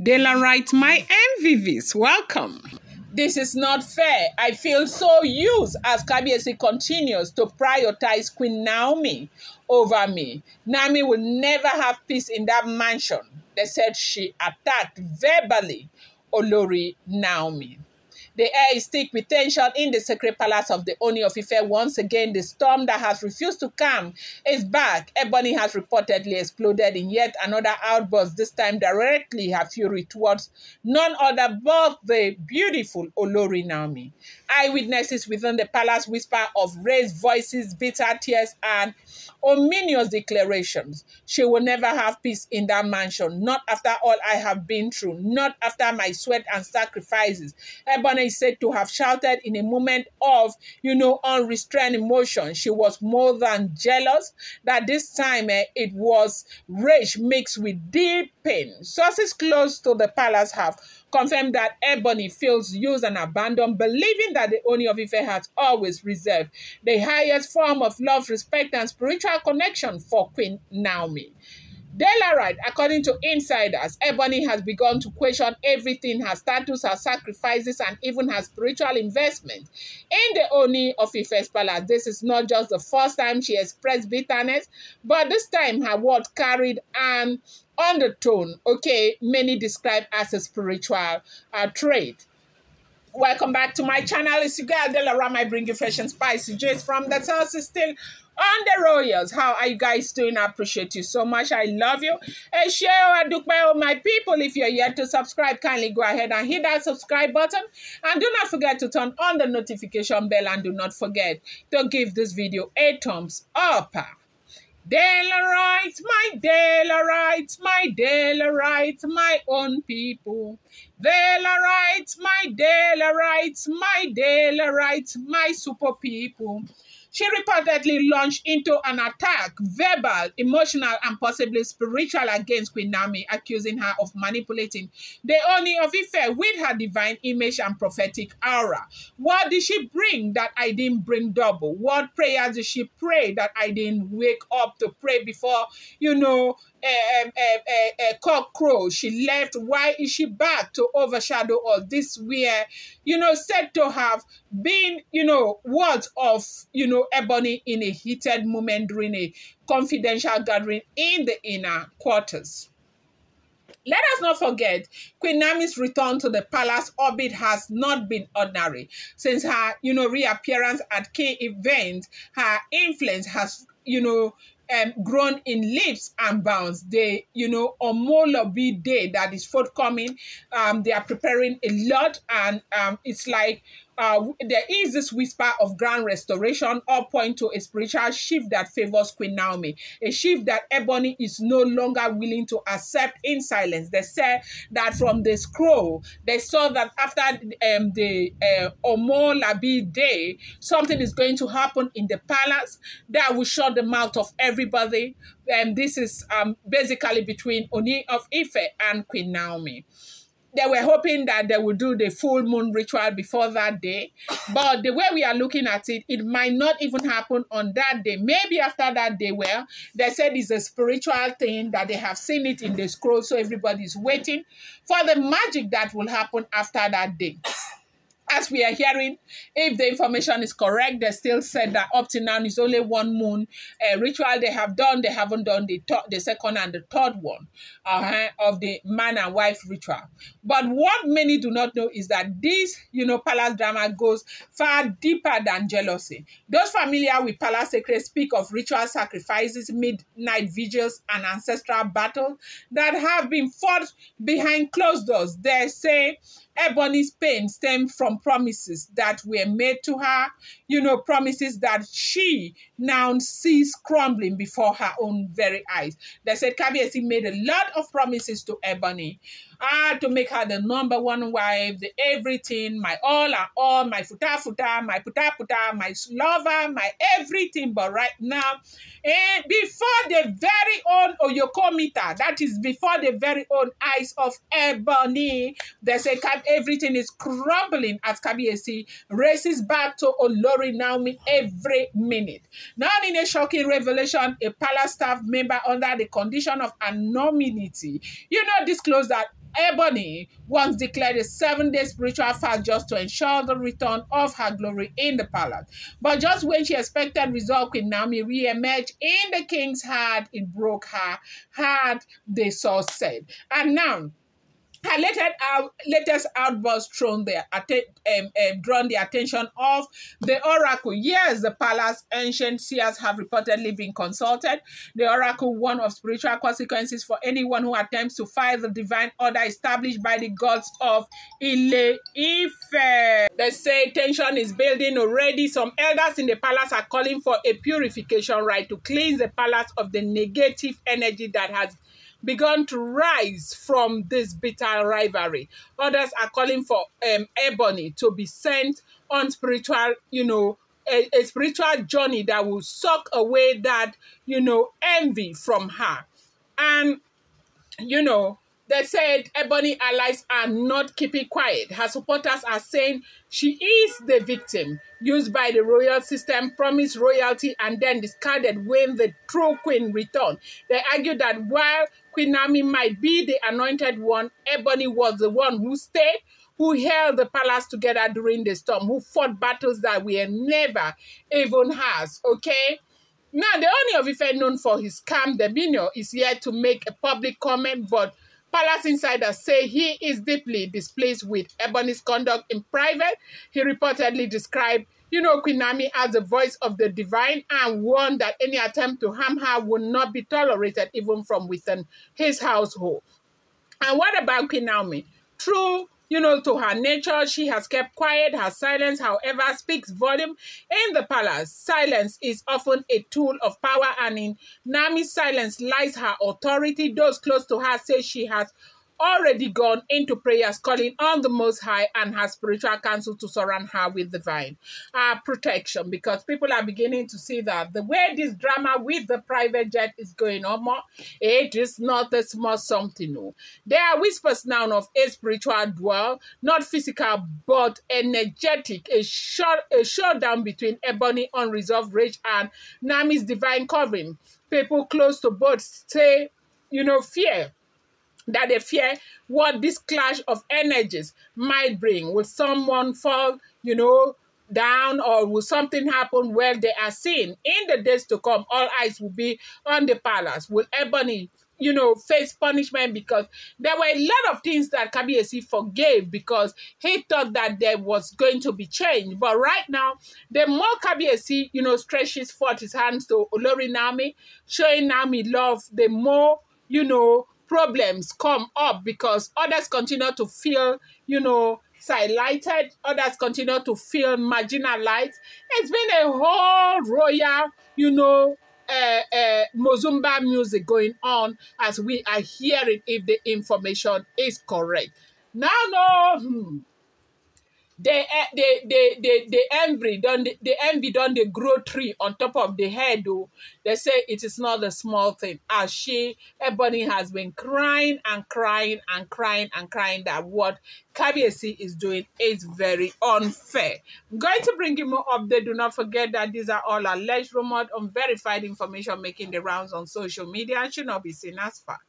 Dela writes, my MVVs, welcome. This is not fair. I feel so used as Kabiyesi continues to prioritize Queen Naomi over me. Naomi will never have peace in that mansion. They said she attacked verbally Olori Naomi. The air is thick with tension in the sacred palace of the Ooni of Ife. Once again, the storm that has refused to calm is back. Ebony has reportedly exploded in yet another outburst, this time directly her fury towards none other but the beautiful Olori Naomi. Eyewitnesses within the palace whisper of raised voices, bitter tears, and ominous declarations. She will never have peace in that mansion, not after all I have been through, not after my sweat and sacrifices. Ebony is said to have shouted in a moment of, unrestrained emotion. She was more than jealous, that this time it was rage mixed with deep pain. Sources close to the palace have confirmed that Ebony feels used and abandoned, believing that the Ooni of Ife has always reserved the highest form of love, respect, and spiritual connection for Queen Naomi. Dela writes, according to insiders, Ebony has begun to question everything, her status, her sacrifices, and even her spiritual investment in the Ooni of Ife's palace. This is not just the first time she expressed bitterness, but this time her words carried an undertone, many describe as a spiritual trait. Welcome back to my channel. It's your girl Dela Ram. I bring you fresh and spicy gist from the source is still on the royals. How are you guys doing? I appreciate you so much. I love you. Hey, share my people. If you're yet to subscribe, kindly go ahead and hit that subscribe button. And do not forget to turn on the notification bell. And do not forget to give this video a thumbs up. Dela writes, my Dela writes, my Dela writes, my own people. Dela writes, my Dela writes, my Dela writes, my super people. She reportedly launched into an attack, verbal, emotional, and possibly spiritual against Queen Naomi, accusing her of manipulating the Ooni of Ife with her divine image and prophetic aura. What did she bring that I didn't bring double? What prayers did she pray that I didn't wake up to pray before, cock crow? She left. Why is she back to overshadow all this? We are, said to have been, words of, Ebony in a heated moment during a confidential gathering in the inner quarters. Let us not forget, Queen Naomi's return to the palace orbit has not been ordinary. Since her, reappearance at key events, her influence has, grown in leaps and bounds. The, Omolobi Day that is forthcoming, they are preparing a lot, and it's like there is this whisper of grand restoration, all point to a spiritual shift that favors Queen Naomi, a shift that Ebony is no longer willing to accept in silence. They said that from the scroll, they saw that after the Omolabi Day, something is going to happen in the palace that will shut the mouth of everybody. And this is basically between Ooni of Ife and Queen Naomi. They were hoping that they would do the full moon ritual before that day. But the way we are looking at it, it might not even happen on that day. Maybe after that day, well, they said it's a spiritual thing that they have seen it in the scroll. So everybody's waiting for the magic that will happen after that day. As we are hearing, if the information is correct, they still said that up to now is only one moon ritual they have done. They haven't done the second and the third one of the man and wife ritual. But what many do not know is that this, palace drama goes far deeper than jealousy. Those familiar with palace secrets speak of ritual sacrifices, midnight vigils, and ancestral battles that have been fought behind closed doors. They say Ebony's pain stemmed from promises that were made to her, promises that she now sees crumbling before her own very eyes. They said Kabiyesi made a lot of promises to Ebony to make her the number one wife, the everything, my all and all, my futa, my puta, my lover, my everything. But right now, before the very own Oyokomita, that is before the very own eyes of Ebony, they say everything is crumbling as Kabiyesi races back to Olori Naomi every minute. Now, in a shocking revelation, a palace staff member under the condition of anonymity, disclosed that Ebony once declared a 7-day spiritual fast just to ensure the return of her glory in the palace. But just when she expected result, Queen Naomi re-emerged in the king's heart. It broke her heart, the source said. And now, her latest outburst drawn the attention of the oracle. Yes, the palace ancient seers have reportedly been consulted. The oracle warned of spiritual consequences for anyone who attempts to fight the divine order established by the gods of Ile Ife. They say tension is building already. Some elders in the palace are calling for a purification rite to cleanse the palace of the negative energy that has begun to rise from this bitter rivalry. Others are calling for Ebony to be sent on spiritual, a spiritual journey that will suck away that, envy from her. And, they said Ebony allies are not keeping quiet. Her supporters are saying she is the victim used by the royal system, promised royalty, and then discarded when the true queen returned. They argue that while Queen Naomi might be the anointed one, Ebony was the one who stayed, who held the palace together during the storm, who fought battles that were never even hers, okay? Now, the Ooni of Ife, known for his calm demeanor, is yet to make a public comment, but palace insiders say he is deeply displeased with Ebony's conduct in private. He reportedly described, Queen Naomi as the voice of the divine and warned that any attempt to harm her would not be tolerated even from within his household. And what about Queen Naomi? True, to her nature, she has kept quiet. Her silence, however, speaks volume. In the palace, silence is often a tool of power, and in Naomi's silence lies her authority. Those close to her say she has already gone into prayers, calling on the Most High and her spiritual council to surround her with divine protection, because people are beginning to see that the way this drama with the private jet is going on, it is not a small something. No. There are whispers now of a spiritual duel, not physical but energetic, a showdown between Ebony unresolved rage and Naomi's divine covering. People close to both say, fear. That they fear what this clash of energies might bring. Will someone fall, down, or will something happen where they are seen? In the days to come, all eyes will be on the palace. Will Ebony, face punishment? Because there were a lot of things that Kabiyesi forgave because he thought that there was going to be change. But right now, the more Kabiyesi, stretches forth his hands to Olori Naomi, showing Naomi love, the more, problems come up, because others continue to feel, sidelined, others continue to feel marginalized. It's been a whole royal, Mozumba music going on as we are hearing, if the information is correct. Now, no, the envy done the grow tree on top of the head. Though they say it is not a small thing, as Ebony has been crying and crying and crying and crying that what Kabiyesi is doing is very unfair. I'm going to bring you more update. Do not forget that these are all alleged, rumored, unverified information making the rounds on social media and should not be seen as fact.